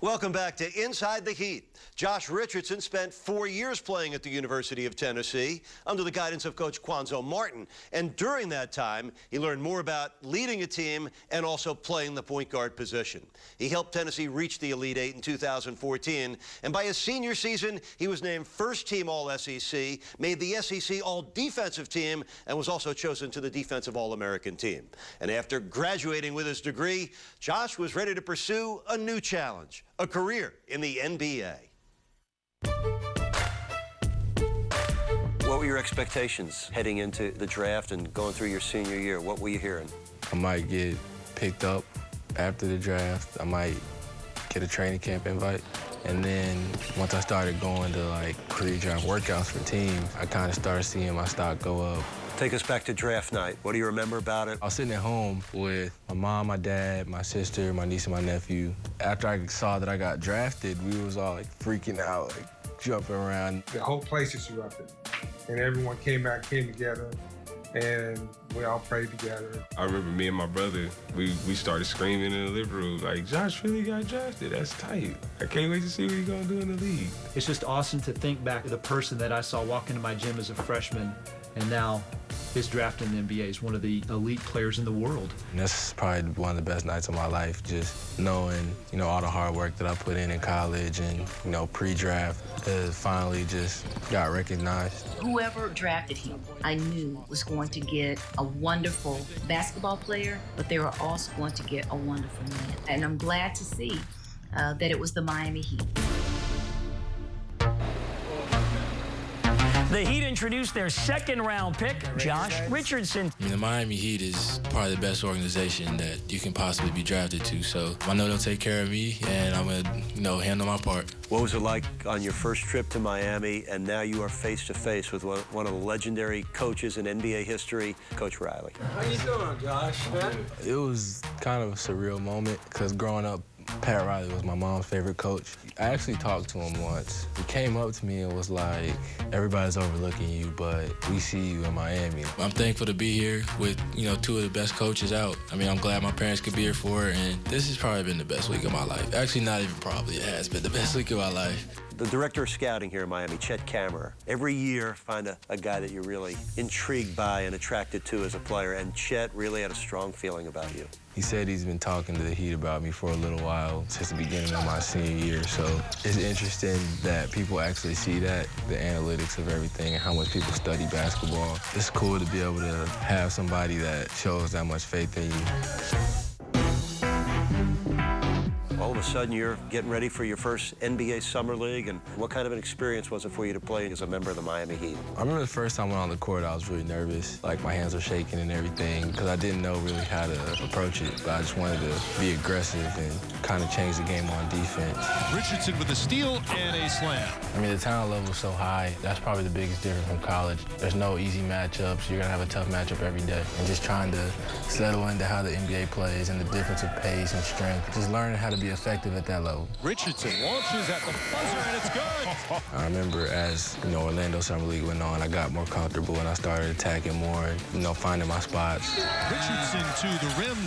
Welcome back to Inside the Heat. Josh Richardson spent 4 years playing at the University of Tennessee under the guidance of Coach Quanzo Martin. And during that time, he learned more about leading a team and also playing the point guard position. He helped Tennessee reach the Elite Eight in 2014. And by his senior season, he was named first team All-SEC, made the SEC All-Defensive Team, and was also chosen to the Defensive All-American Team. And after graduating with his degree, Josh was ready to pursue a new challenge, a career in the NBA. What were your expectations heading into the draft and going through your senior year? What were you hearing? I might get picked up after the draft. I might get a training camp invite. And then once I started going to like pre-draft workouts for teams, I kind of started seeing my stock go up. Take us back to draft night. What do you remember about it? I was sitting at home with my mom, my dad, my sister, my niece, and my nephew. After I saw that I got drafted, we was all like freaking out, like jumping around. The whole place just erupted, and everyone came together, and we all prayed together. I remember me and my brother, we started screaming in the living room, like, Josh really got drafted, that's tight. I can't wait to see what he's gonna do in the league. It's just awesome to think back to the person that I saw walk into my gym as a freshman, and now is drafted in the NBA as one of the elite players in the world. And this is probably one of the best nights of my life, just knowing, you know, all the hard work that I put in college and, you know, pre-draft finally just got recognized. Whoever drafted him, I knew was going to get a wonderful basketball player, but they were also going to get a wonderful man. And I'm glad to see that it was the Miami Heat. The Heat introduced their second-round pick, Josh Richardson. I mean, the Miami Heat is probably the best organization that you can possibly be drafted to, so I know they'll take care of me, and I'm going to, you know, handle my part. What was it like on your first trip to Miami, and now you are face-to-face with one of the legendary coaches in NBA history, Coach Riley? How you doing, Josh? It was kind of a surreal moment, because growing up, Pat Riley was my mom's favorite coach. I actually talked to him once. He came up to me and was like, everybody's overlooking you, but we see you in Miami. I'm thankful to be here with, you know, two of the best coaches out. I mean, I'm glad my parents could be here for it, and this has probably been the best week of my life. Actually, not even probably, it has been the best week of my life. The director of scouting here in Miami, Chet Kammerer, every year find a guy that you're really intrigued by and attracted to as a player, and Chet really had a strong feeling about you. He said he's been talking to the Heat about me for a little while, since the beginning of my senior year, so it's interesting that people actually see that, the analytics of everything and how much people study basketball. It's cool to be able to have somebody that shows that much faith in you. All of a sudden, you're getting ready for your first NBA Summer League, and what kind of an experience was it for you to play as a member of the Miami Heat? I remember the first time I went on the court, I was really nervous. Like, my hands were shaking and everything, because I didn't know really how to approach it, but I just wanted to be aggressive and kind of change the game on defense. Richardson with a steal and a slam. I mean, the talent level is so high. That's probably the biggest difference from college. There's no easy matchups. You're going to have a tough matchup every day. And just trying to settle into how the NBA plays and the difference of pace and strength. Just learning how to be effective at that level. Richardson launches at the buzzer, and it's good. I remember as, you know, Orlando Summer League went on, I got more comfortable and I started attacking more and, you know, finding my spots. Richardson to the rim,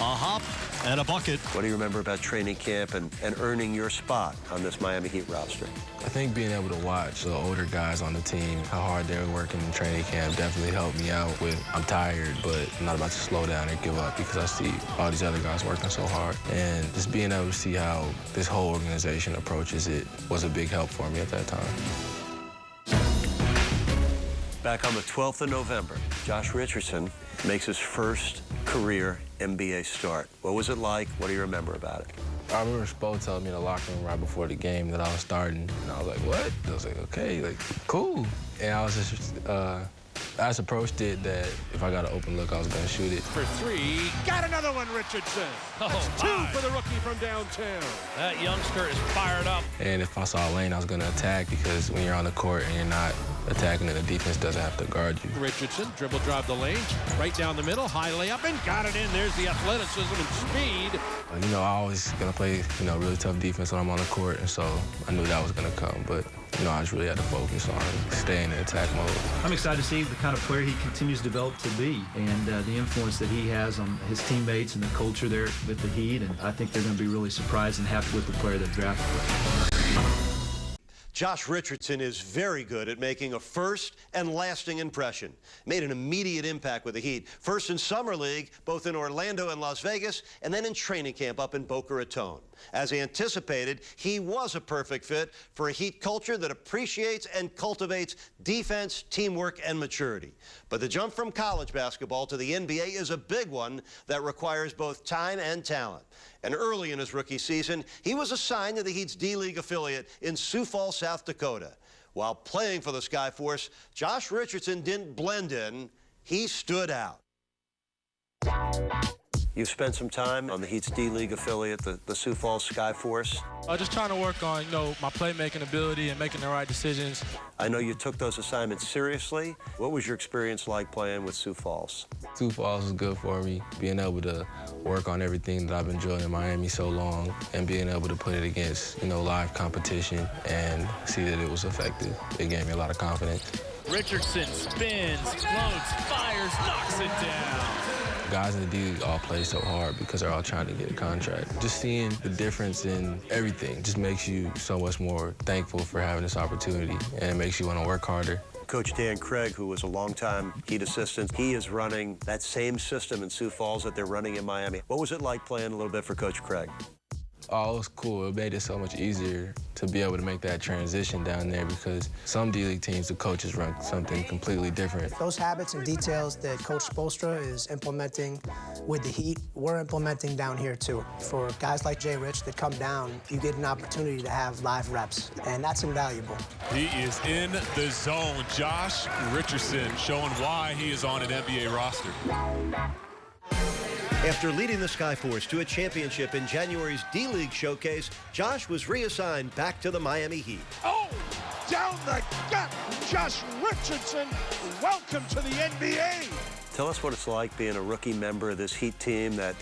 a hop and a bucket. What do you remember about training camp and earning your spot on this Miami Heat roster? I think being able to watch the older guys on the team, how hard they were working in training camp definitely helped me out with, I'm tired, but I'm not about to slow down or give up because I see all these other guys working so hard. And just being able to see how this whole organization approaches it was a big help for me at that time. Back on the 12th of November, Josh Richardson makes his first career NBA start. What was it like? What do you remember about it? I remember Spo telling me in the locker room right before the game that I was starting, and I was like, what? I was like, okay, like, cool. And I was just, I just approached it that if I got an open look, I was gonna shoot it. For three, got another one, Richardson. That's two for the rookie from downtown. That youngster is fired up. And if I saw a lane, I was gonna attack because when you're on the court and you're not attacking, and the defense doesn't have to guard you. Richardson, dribble drive the lane, right down the middle, high layup, and got it in. There's the athleticism and speed. You know, I always gonna play, you know, really tough defense when I'm on the court, and so I knew that was gonna come. But I just really had to focus on staying in attack mode. I'm excited to see the kind of player he continues to develop to be and the influence that he has on his teammates and the culture there with the Heat. And I think they're going to be really surprised and happy with the player they've drafted. Josh Richardson is very good at making a first and lasting impression. Made an immediate impact with the Heat, first in Summer League, both in Orlando and Las Vegas, and then in training camp up in Boca Raton. As anticipated, he was a perfect fit for a Heat culture that appreciates and cultivates defense, teamwork, and maturity. But the jump from college basketball to the NBA is a big one that requires both time and talent. And early in his rookie season, he was assigned to the Heat's D-League affiliate in Sioux Falls, South Dakota. While playing for the Skyforce, Josh Richardson didn't blend in, he stood out. You've spent some time on the Heat's D-League affiliate, the Sioux Falls Skyforce. Just trying to work on, my playmaking ability and making the right decisions. I know you took those assignments seriously. What was your experience like playing with Sioux Falls? Sioux Falls was good for me, being able to work on everything that I've enjoyed in Miami so long and being able to put it against, live competition and see that it was effective. It gave me a lot of confidence. Richardson spins, floats, fires, knocks it down. Guys in the D-League all play so hard because they're all trying to get a contract. Just seeing the difference in everything just makes you so much more thankful for having this opportunity, and it makes you want to work harder. Coach Dan Craig, who was a longtime Heat assistant, he is running that same system in Sioux Falls that they're running in Miami. What was it like playing a little bit for Coach Craig? Oh, it was cool. It made it so much easier to be able to make that transition down there because some D-League teams, the coaches run something completely different. Those habits and details that Coach Spoelstra is implementing with the Heat, we're implementing down here too. For guys like Jay Rich that come down, you get an opportunity to have live reps, and that's invaluable. He is in the zone. Josh Richardson showing why he is on an NBA roster. After leading the Skyforce to a championship in January's D-League showcase, Josh was reassigned back to the Miami Heat. Oh, down the gut, Josh Richardson. Welcome to the NBA. Tell us what it's like being a rookie member of this Heat team that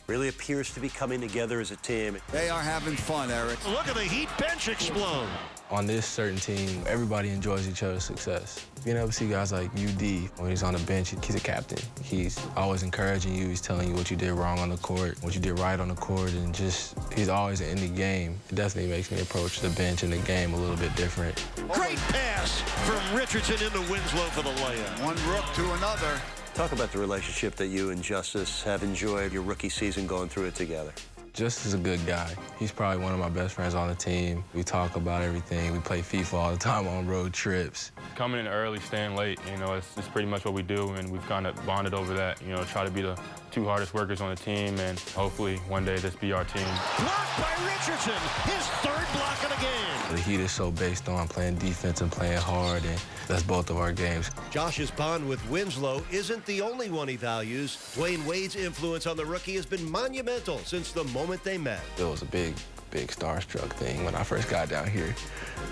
really appears to be coming together as a team. They are having fun, Eric. Look at the Heat bench explode. On this certain team, everybody enjoys each other's success. Being able to see guys like UD, when he's on the bench, he's a captain. He's always encouraging you. He's telling you what you did wrong on the court, what you did right on the court, and just, he's always in the game. It definitely makes me approach the bench and the game a little bit different. Great pass from Richardson into Winslow for the layup. One rook to another. Talk about the relationship that you and Justice have enjoyed your rookie season going through it together. Justice is a good guy. He's probably one of my best friends on the team. We talk about everything. We play FIFA all the time on road trips. Coming in early, staying late, it's pretty much what we do, and we've kind of bonded over that. Try to be the two hardest workers on the team, and hopefully one day this be our team. Blocked by Richardson, his third block of the game. The Heat is so based on playing defense and playing hard, and that's both of our games. Josh's bond with Winslow isn't the only one he values. Dwayne Wade's influence on the rookie has been monumental since the moment they met. It was a big starstruck thing when I first got down here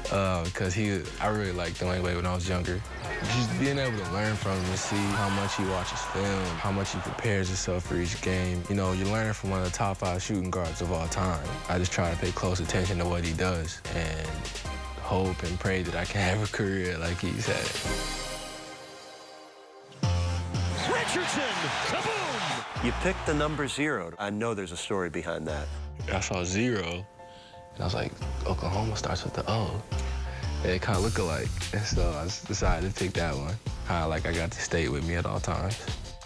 because I really liked Dwayne Wade when I was younger. Just being able to learn from him and see how much he watches film, how much he prepares himself for each game. You're learning from one of the top 5 shooting guards of all time. I just try to pay close attention to what he does and hope and pray that I can have a career like he's had. Richardson, kaboom! You picked the number 0. I know there's a story behind that. I saw 0, and I was like, Oklahoma starts with the O. And it kind of looked alike, and so I just decided to pick that one. I got the state with me at all times.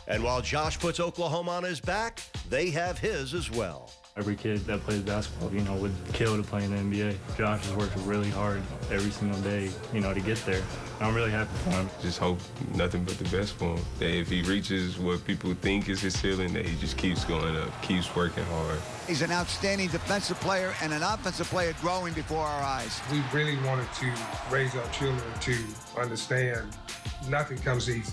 And while Josh puts Oklahoma on his back, they have his as well. Every kid that plays basketball, would kill to play in the NBA. Josh has worked really hard every single day, to get there. I'm really happy for him. Just hope nothing but the best for him. That if he reaches what people think is his ceiling, that he just keeps going up, keeps working hard. He's an outstanding defensive player and an offensive player growing before our eyes. We really wanted to raise our children to understand nothing comes easy.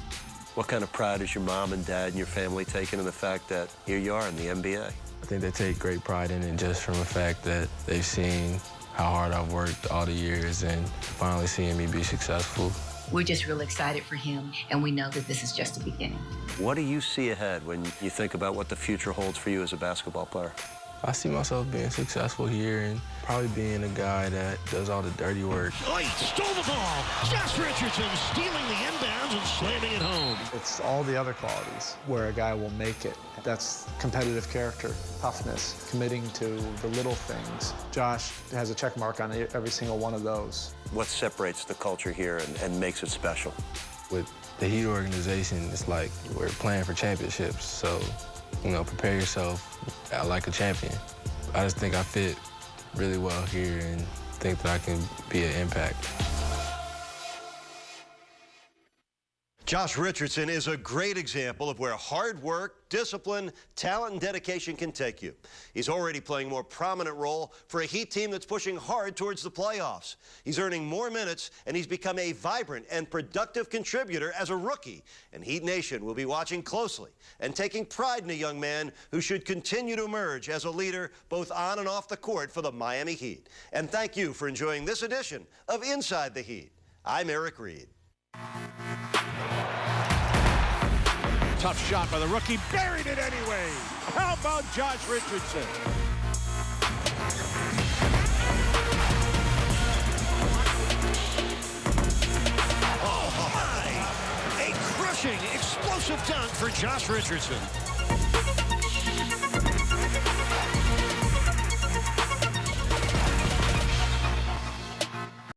What kind of pride is your mom and dad and your family taking in the fact that here you are in the NBA? I think they take great pride in it just from the fact that they've seen how hard I've worked all the years and finally seeing me be successful. We're just really excited for him, and we know that this is just the beginning. What do you see ahead when you think about what the future holds for you as a basketball player? I see myself being successful here and probably being a guy that does all the dirty work. Oh, he stole the ball. Josh Richardson stealing the inbounds and slamming it home. It's all the other qualities where a guy will make it. That's competitive character, toughness, committing to the little things. Josh has a check mark on every single one of those. What separates the culture here and makes it special? With the Heat organization, it's like we're playing for championships. So, you know, prepare yourself like a champion. I just think I fit really well here and think that I can be an impact. Josh Richardson is a great example of where hard work, discipline, talent, and dedication can take you. He's already playing a more prominent role for a Heat team that's pushing hard towards the playoffs. He's earning more minutes, and he's become a vibrant and productive contributor as a rookie. And Heat Nation will be watching closely and taking pride in a young man who should continue to emerge as a leader both on and off the court for the Miami Heat. And thank you for enjoying this edition of Inside the Heat. I'm Eric Reed. Tough shot by the rookie, buried it anyway. How about Josh Richardson? Oh my! A crushing, explosive dunk for Josh Richardson.